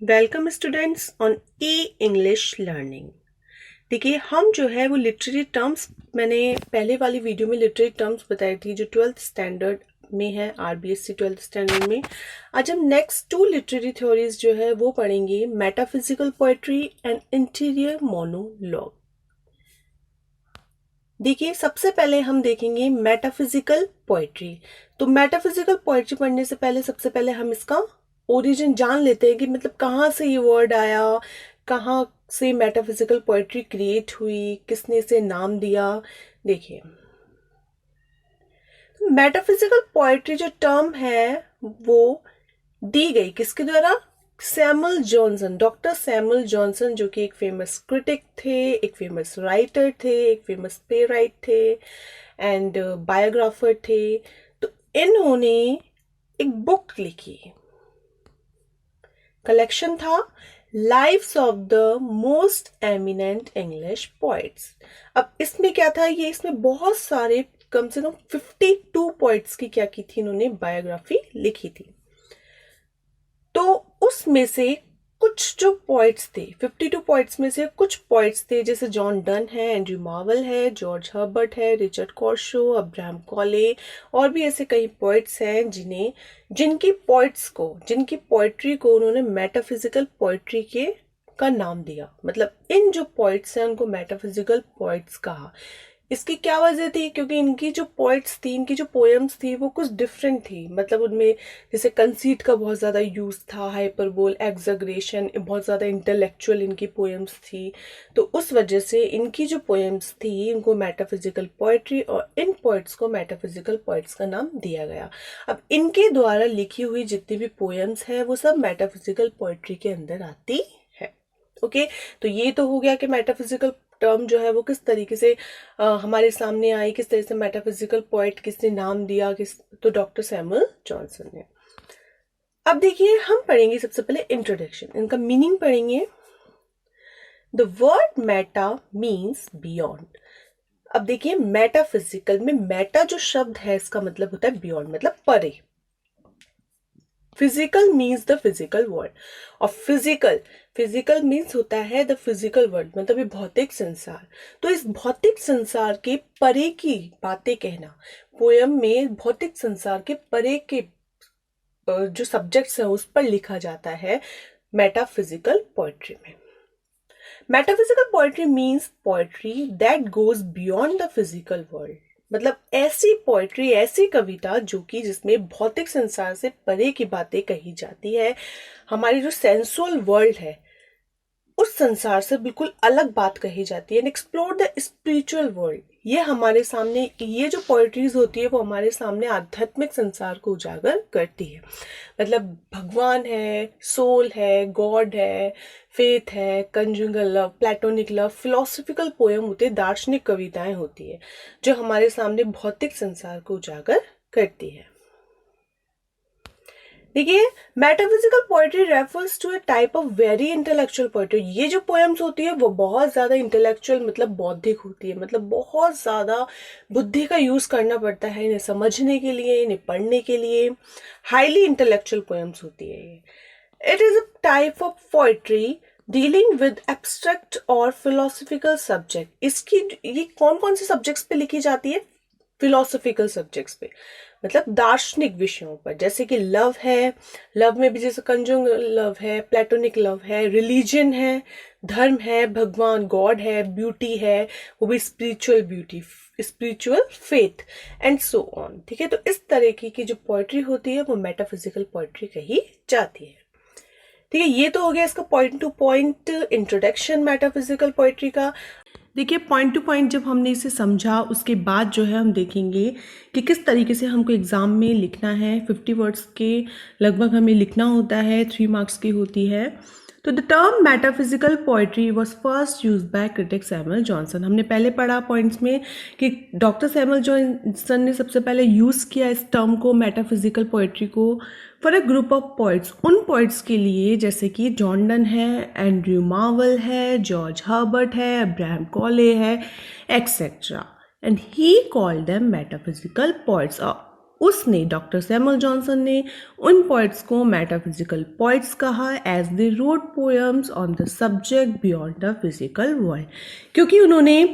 Welcome students on E English learning. देखिए हम जो है वो लिटरेरी टर्म्स, मैंने पहले वाली वीडियो में लिटरेरी टर्म्स बताई थी जो 12th स्टैंडर्ड में है, आरबीएससी 12th स्टैंडर्ड में। आज हम नेक्स्ट टू लिटरेरी थ्योरीज जो है वो पढ़ेंगे, metaphysical poetry and interior monologue. देखिए सबसे पहले हम देखेंगे मेटाफिजिकल पोएट्री। तो मेटाफिजिकल पोएट्री पढ़ने से पहले सबसे पहले हम इसका ओरिजिन जान लेते हैं कि मतलब कहाँ से ये वर्ड आया, कहाँ से मेटाफिजिकल पोएट्री क्रिएट हुई, किसने इसे नाम दिया। देखिए मेटाफिजिकल पोएट्री जो टर्म है वो दी गई किसके द्वारा? Samuel Johnson, doctor Samuel Johnson, जो कि एक फेमस क्रिटिक थे, एक फेमस राइटर थे, एक फेमस प्ले राइट थे एंड बायोग्राफर थे। तो इन्होंने एक बुक लिखी, कलेक्शन था lives of the most eminent English poets. अब इसमें क्या था, ये इसमें बहुत सारे, कम से कम 52 पोइट्स की क्या की थी, इन्होंने बायोग्राफी लिखी थी। तो उसमें से कुछ जो पोइट्स थे, 52 पोइट्स में से कुछ पोइट्स थे जैसे जॉन डन है, एंड्रयू मार्वल है, जॉर्ज हर्बर्ट है, रिचर्ड कॉर्शो, अब्राहम कॉले, और भी ऐसे कई पोइट्स हैं जिनकी पोइट्री को उन्होंने मेटाफिजिकल पोइट्री के का नाम दिया। मतलब इन जो पोइट्स हैं उनको मेटाफिजिकल पोइट्स कहा। इसकी क्या वजह थी? क्योंकि इनकी जो पोइट्स थी, इनकी जो पोएम्स थी वो कुछ डिफरेंट थी। मतलब उनमें जैसे कंसीट का बहुत ज़्यादा यूज़ था, हाइपरबोल, एग्जैगरेशन, बहुत ज़्यादा इंटेलेक्चुअल इनकी पोएम्स थी। तो उस वजह से इनकी जो पोएम्स थी इनको मेटाफिजिकल पोएट्री, और इन पोइट्स को मेटाफिजिकल पोइट्स का नाम दिया गया। अब इनके द्वारा लिखी हुई जितनी भी पोएम्स है वो सब मेटाफिजिकल पोएट्री के अंदर आती है। ओके, तो ये तो हो गया कि मेटाफिजिकल टर्म जो है वो किस तरीके से हमारे सामने आई, किस तरह से मेटाफिजिकल पोएट किसने नाम दिया, तो डॉक्टर सैमुअल जॉनसन ने। अब देखिए हम पढ़ेंगे सबसे पहले इंट्रोडक्शन, इनका मीनिंग पढ़ेंगे। The word Meta means beyond. अब देखिए मेटाफिजिकल में मेटा जो शब्द है इसका मतलब होता है बियॉन्ड, मतलब परे। Physical means the physical world, और फिजिकल मीन्स होता है द फिजिकल वर्ल्ड, मतलब ये भौतिक संसार। तो इस भौतिक संसार के परे की बातें कहना, पोयम में भौतिक संसार के परे के जो सब्जेक्ट्स हैं उस पर लिखा जाता है मेटाफिजिकल पोएट्री में। Metaphysical poetry means poetry that goes beyond the physical world. मतलब ऐसी पोएट्री, ऐसी कविता जो कि जिसमें भौतिक संसार से परे की बातें कही जाती है, हमारी जो सेंसुअल वर्ल्ड है उस संसार से बिल्कुल अलग बात कही जाती है। And explore the spiritual world, ये हमारे सामने, ये जो पोएट्रीज होती है वो हमारे सामने आध्यात्मिक संसार को उजागर करती है। मतलब भगवान है, सोल है, गॉड है, फेथ है, conjugal love, platonic love, philosophical poem होते हैं, दार्शनिक कविताएं होती है जो हमारे सामने भौतिक संसार को उजागर करती है। देखिए metaphysical poetry refers to a type of very intellectual poetry. ये जो पोएम्स होती है वो बहुत ज्यादा इंटेलेक्चुअल, मतलब बौद्धिक होती है, मतलब बहुत ज्यादा बुद्धि का यूज करना पड़ता है इन्हें समझने के लिए, इन्हें पढ़ने के लिए। हाईली इंटेलेक्चुअल पोएम्स होती है ये। It is a type of poetry dealing with abstract और फिलोसफिकल सब्जेक्ट। इसकी ये कौन कौन से सब्जेक्ट्स पे लिखी जाती है? फिलोसफिकल सब्जेक्ट्स पे, मतलब दार्शनिक विषयों पर, जैसे कि लव है, लव में भी जैसे कंजुगल लव है, प्लेटोनिक लव है, रिलीजन है, धर्म है, भगवान गॉड है, ब्यूटी है, वो भी spiritual beauty, spiritual faith and so on. ठीक है, तो इस तरह की जो पोएट्री होती है वो मेटाफिजिकल पोएट्री कही जाती है। ठीक है, ये तो हो गया इसका point two point introduction metaphysical poetry का। देखिए पॉइंट टू पॉइंट जब हमने इसे समझा उसके बाद जो है हम देखेंगे कि किस तरीके से हमको एग्जाम में लिखना है। 50 वर्ड्स के लगभग हमें लिखना होता है, 3 मार्क्स की होती है। तो the term metaphysical poetry was first use by critic Samuel Johnson. हमने पहले पढ़ा पॉइंट्स में कि डॉक्टर सैमुअल जॉनसन ने सबसे पहले यूज किया इस टर्म को, मेटाफिजिकल पोएट्री को, for a group of poets, उन पोइट्स के लिए जैसे कि जॉन डन है, एंड्रयू मार्वल है, जॉर्ज हर्बर्ट है, अब्राहम कॉले है, etcetera, and he called them metaphysical poets. उसने, डॉक्टर सैमुअल जॉनसन ने उन पोइट्स को मेटाफिजिकल पोइट्स कहा as they wrote poems on the subject beyond the physical world, क्योंकि उन्होंने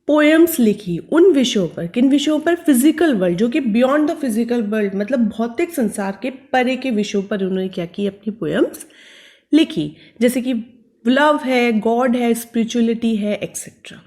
पोएम्स लिखी उन विषयों पर, किन विषयों पर? फिजिकल वर्ल्ड, जो कि बियॉन्ड द फिजिकल वर्ल्ड, मतलब भौतिक संसार के परे के विषयों पर उन्होंने क्या की? अपनी पोएम्स लिखी, जैसे कि लव है, गॉड है, स्पिरिचुअलिटी है, एक्सेट्रा।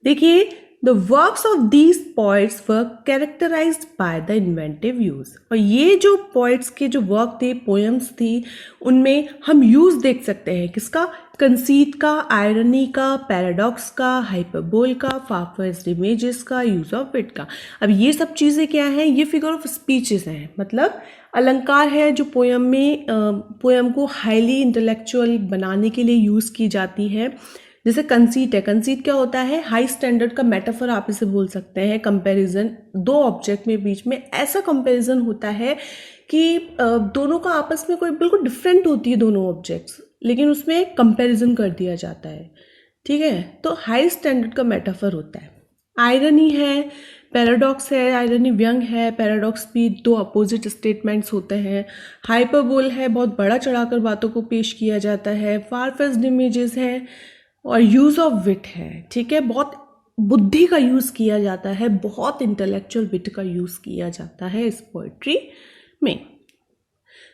देखिए, the works of these poets were characterised by the inventive use, और ये जो पोइट्स के जो वर्क थे, पोएम्स थी, उनमें हम यूज देख सकते हैं किसका? कंसीट का, आयरनी का, पैराडॉक्स का, हाइपरबोल का, फार-फेच्ड इमेजेस का, यूज ऑफ विट का। अब ये सब चीज़ें क्या हैं? ये फिगर ऑफ स्पीचेस हैं, मतलब अलंकार है जो पोएम में पोएम को हाईली इंटेलेक्चुअल बनाने के लिए यूज़ की जाती है। जैसे कंसीट है, कंसीट क्या होता है? हाई स्टैंडर्ड का मेटाफर आप इसे बोल सकते हैं, कंपैरिजन, दो ऑब्जेक्ट में बीच में ऐसा कंपैरिजन होता है कि दोनों का आपस में कोई बिल्कुल डिफरेंट होती है दोनों ऑब्जेक्ट्स, लेकिन उसमें कंपैरिजन कर दिया जाता है, ठीक है? तो हाई स्टैंडर्ड का मेटाफर होता है। आयरनी है, पैराडॉक्स है, आयरनी व्यंग है, पैराडॉक्स भी दो अपोजिट स्टेटमेंट्स होते हैं। हाइपरबोल है, बहुत बड़ा चढ़ाकर बातों को पेश किया जाता है। फार-फेच्ड इमेजेस है, और यूज़ ऑफ विट है, ठीक है? बहुत बुद्धि का यूज़ किया जाता है, बहुत इंटेलेक्चुअल विट का यूज़ किया जाता है इस पोइट्री में।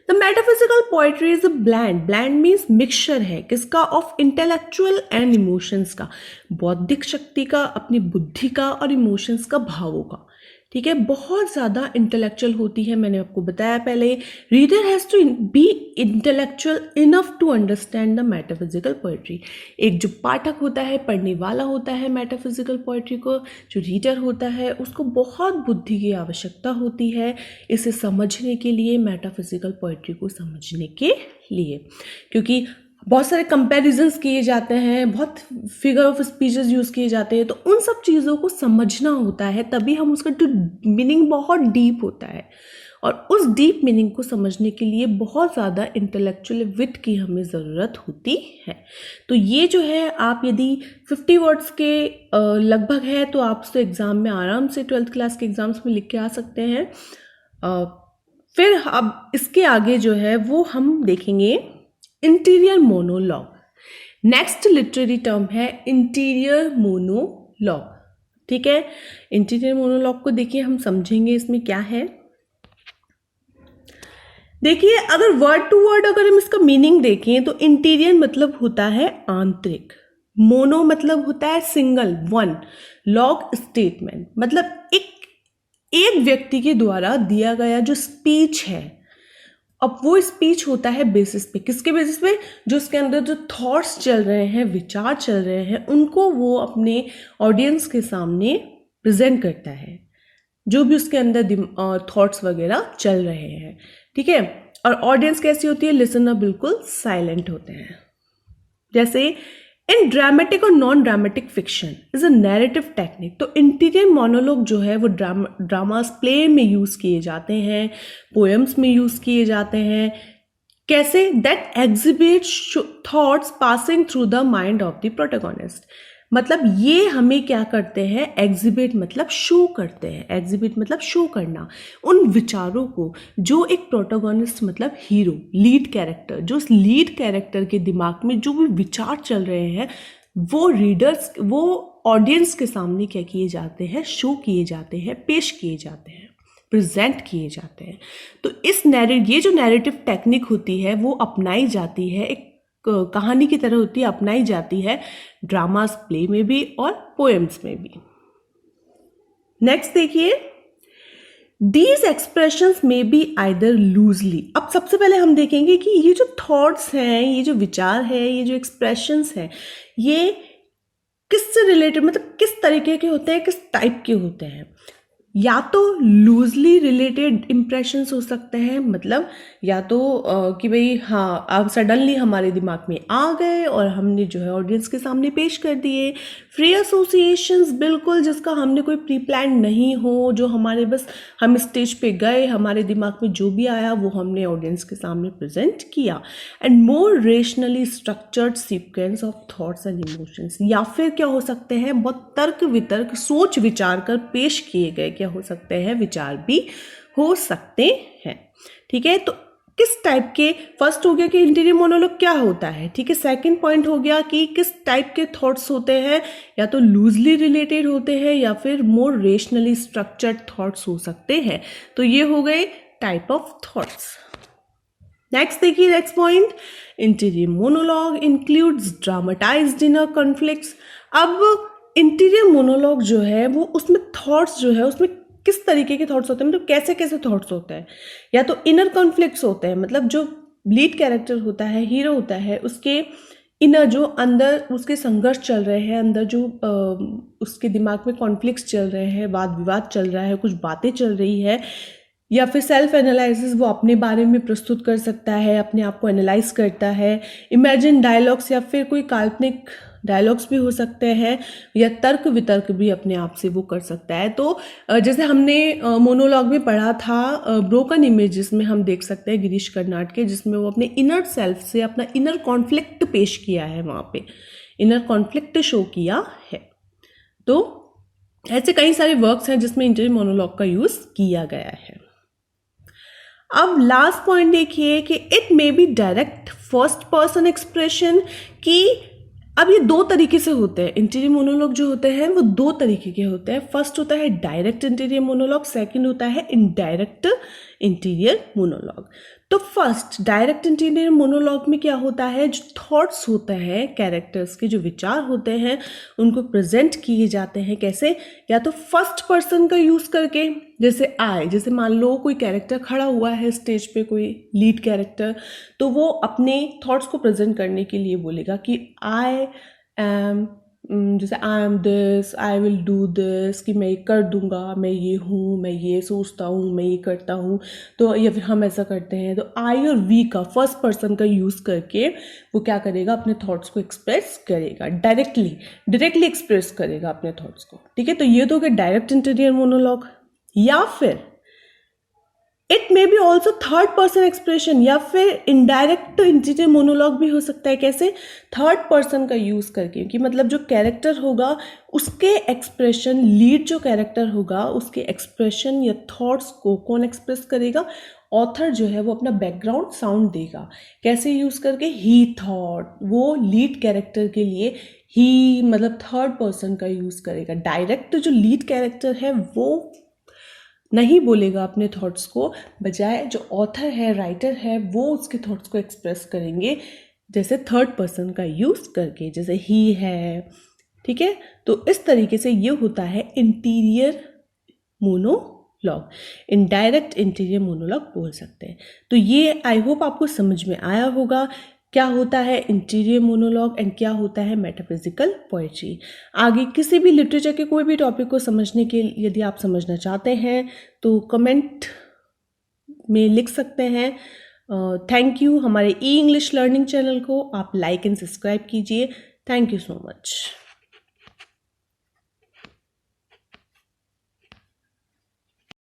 The metaphysical poetry is a blend, blend means mixture है, किसका? ऑफ इंटेलेक्चुअल एंड इमोशंस का, बौद्धिक शक्ति का, अपनी बुद्धि का, और इमोशंस का, भावों का, ठीक है? बहुत ज़्यादा इंटेलेक्चुअल होती है, मैंने आपको बताया पहले। Reader has to be intellectual enough to understand the metaphysical poetry. एक जो पाठक होता है, पढ़ने वाला होता है मेटाफिजिकल पोइट्री को, जो रीडर होता है, उसको बहुत बुद्धि की आवश्यकता होती है इसे समझने के लिए, मेटाफिजिकल पोइट्री को समझने के लिए, क्योंकि बहुत सारे कंपैरिजंस किए जाते हैं, बहुत फिगर ऑफ स्पीचेस यूज़ किए जाते हैं, तो उन सब चीज़ों को समझना होता है, तभी हम उसका जो मीनिंग बहुत डीप होता है, और उस डीप मीनिंग को समझने के लिए बहुत ज़्यादा इंटेलेक्चुअल विट की हमें ज़रूरत होती है। तो ये जो है, आप यदि 50 वर्ड्स के लगभग है तो आप उसको एग्ज़ाम में आराम से 12th क्लास के एग्ज़ाम्स में लिख के आ सकते हैं। फिर अब इसके आगे जो है वो हम देखेंगे interior monologue. Next literary term है इंटीरियर मोनोलॉग, ठीक है? इंटीरियर मोनोलॉग को देखिए, हम समझेंगे इसमें क्या है। देखिए, अगर वर्ड टू वर्ड अगर हम इसका मीनिंग देखें तो इंटीरियर मतलब होता है आंतरिक, मोनो मतलब होता है सिंगल, वन, लॉग स्टेटमेंट मतलब एक व्यक्ति के द्वारा दिया गया जो स्पीच है। अब वो स्पीच होता है बेसिस पे, किसके बेसिस पे? जो उसके अंदर जो थॉट्स चल रहे हैं, विचार चल रहे हैं, उनको वो अपने ऑडियंस के सामने प्रेजेंट करता है, जो भी उसके अंदर थॉट्स वगैरह चल रहे हैं, ठीक है? और ऑडियंस कैसी होती है? लिसनर बिल्कुल साइलेंट होते हैं। जैसे इन ड्रामेटिक और non dramatic fiction is a narrative technique, तो इंटीरियर मोनोलॉग जो है वो ड्रामास प्ले में यूज़ किए जाते हैं, पोएम्स में यूज़ किए जाते हैं। कैसे? That exhibit thoughts passing through the mind of the protagonist, मतलब ये हमें क्या करते हैं? एग्जिबिट मतलब शो करते हैं, एग्जिबिट मतलब शो करना, उन विचारों को जो एक प्रोटोगोनिस्ट मतलब हीरो, लीड कैरेक्टर, जो उस लीड कैरेक्टर के दिमाग में जो भी विचार चल रहे हैं, वो रीडर्स, वो ऑडियंस के सामने क्या किए जाते हैं? शो किए जाते हैं, पेश किए जाते हैं, प्रेजेंट किए जाते हैं। तो ये जो नैरेटिव टेक्निक होती है वो अपनाई जाती है, एक कहानी की तरह होती है, अपनाई जाती है ड्रामास प्ले में भी और पोएम्स में भी। नेक्स्ट देखिए, दीज एक्सप्रेशंस में बी आइदर लूजली। अब सबसे पहले हम देखेंगे कि ये जो थॉट्स हैं, ये जो विचार है, ये जो एक्सप्रेशंस हैं, ये किससे रिलेटेड, मतलब किस तरीके के होते हैं, किस टाइप के होते हैं। या तो लूजली रिलेटेड इम्प्रेशंस हो सकते हैं, मतलब या तो कि भाई हाँ, अब सडनली हमारे दिमाग में आ गए और हमने जो है ऑडियंस के सामने पेश कर दिए। फ्री एसोसिएशंस, बिल्कुल जिसका हमने कोई प्री प्लान नहीं हो, जो हमारे बस हम स्टेज पे गए, हमारे दिमाग में जो भी आया वो हमने ऑडियंस के सामने प्रेजेंट किया। And more rationally structured sequence of thoughts and emotions, या फिर क्या हो सकते हैं? बहुत तर्क वितर्क, सोच विचार कर पेश किए गए क्या हो सकते हैं, विचार भी हो सकते हैं। ठीक है, तो किस टाइप के, फर्स्ट हो गया कि इंटीरियर मोनोलॉग क्या होता है, ठीक है। सेकंड पॉइंट हो गया कि किस टाइप के थॉट्स होते हैं, या तो लूजली रिलेटेड होते हैं या फिर मोर रेशनली स्ट्रक्चर्ड थॉट्स हो सकते हैं। तो ये हो गए टाइप ऑफ थॉट्स। नेक्स्ट देखिए, next point, interior monologue includes dramatised inner conflicts. अब इंटीरियर मोनोलॉग जो है वो उसमें थॉट्स जो है उसमें किस तरीके के थॉट्स होते हैं, मतलब कैसे कैसे थॉट्स होते हैं। या तो इनर कॉन्फ्लिक्ट्स होते हैं, मतलब जो लीड कैरेक्टर होता है, हीरो होता है, उसके इनर जो अंदर उसके संघर्ष चल रहे हैं, अंदर जो उसके दिमाग में कॉन्फ्लिक्ट्स चल रहे हैं, वाद विवाद चल रहा है, कुछ बातें चल रही है, या फिर सेल्फ एनालिसिस वो अपने बारे में प्रस्तुत कर सकता है, अपने आप को एनालाइज करता है। इमेजिन डायलॉग्स या फिर कोई काल्पनिक डायलॉग्स भी हो सकते हैं, या तर्क वितर्क भी अपने आप से वो कर सकता है। तो जैसे हमने मोनोलॉग में पढ़ा था ब्रोकन इमेज, जिसमें हम देख सकते हैं गिरीश कर्नाड के, जिसमें वो अपने इनर सेल्फ से अपना इनर कॉन्फ्लिक्ट पेश किया है, वहाँ पे इनर कॉन्फ्लिक्ट शो किया है। तो ऐसे कई सारे वर्क्स हैं जिसमें इंटीरियर मोनोलॉग का यूज़ किया गया है। अब लास्ट पॉइंट देखिए कि it may be direct first person expression, कि अब ये दो तरीके से होते हैं। इंटीरियर मोनोलॉग जो होते हैं वो दो तरीके के होते हैं। फर्स्ट होता है डायरेक्ट इंटीरियर मोनोलॉग, सेकंड होता है इनडायरेक्ट इंटीरियर मोनोलॉग। तो फर्स्ट डायरेक्ट इंटीरियर मोनोलॉग में क्या होता है, जो थॉट्स होते हैं कैरेक्टर्स के, जो विचार होते हैं, उनको प्रेजेंट किए जाते हैं कैसे, या तो फर्स्ट पर्सन का यूज़ करके, जैसे आई, जैसे मान लो कोई कैरेक्टर खड़ा हुआ है स्टेज पे, कोई लीड कैरेक्टर, तो वो अपने थॉट्स को प्रेजेंट करने के लिए बोलेगा कि आई एम, जैसे I am this, I will do this, कि मैं ये कर दूंगा, मैं ये हूँ, मैं ये सोचता हूँ, मैं ये करता हूँ। तो या फिर हम ऐसा करते हैं। तो आई और वी का फर्स्ट पर्सन का यूज़ करके वो क्या करेगा, अपने थॉट्स को एक्सप्रेस करेगा, डायरेक्टली एक्सप्रेस करेगा अपने थॉट्स को। ठीक है, तो ये तो हो गया डायरेक्ट इंटीरियर मोनोलॉग। या फिर it may be also third person expression, या फिर इनडायरेक्ट इंटीरियर मोनोलॉग भी हो सकता है। कैसे, थर्ड पर्सन का यूज़ करके, कि मतलब जो कैरेक्टर होगा उसके एक्सप्रेशन, लीड जो कैरेक्टर होगा उसके एक्सप्रेशन या थॉट्स को कौन एक्सप्रेस करेगा, ऑथर जो है वो अपना बैकग्राउंड साउंड देगा। कैसे यूज़ करके, ही थॉट, वो लीड कैरेक्टर के लिए ही मतलब थर्ड पर्सन का यूज़ करेगा। डायरेक्ट जो लीड कैरेक्टर है वो नहीं बोलेगा अपने थॉट्स को, बजाय जो ऑथर है, राइटर है, वो उसके थॉट्स को एक्सप्रेस करेंगे जैसे थर्ड पर्सन का यूज़ करके, जैसे ही है। ठीक है, तो इस तरीके से ये होता है interior monologue, indirect interior monologue बोल सकते हैं। तो ये आई होप आपको समझ में आया होगा क्या होता है इंटीरियर मोनोलॉग एंड क्या होता है मेटाफिजिकल पोएट्री। आगे किसी भी लिटरेचर के कोई भी टॉपिक को समझने के यदि आप समझना चाहते हैं तो कमेंट में लिख सकते हैं। Thank you. हमारे ई इंग्लिश लर्निंग चैनल को आप लाइक एंड सब्सक्राइब कीजिए। Thank you so much.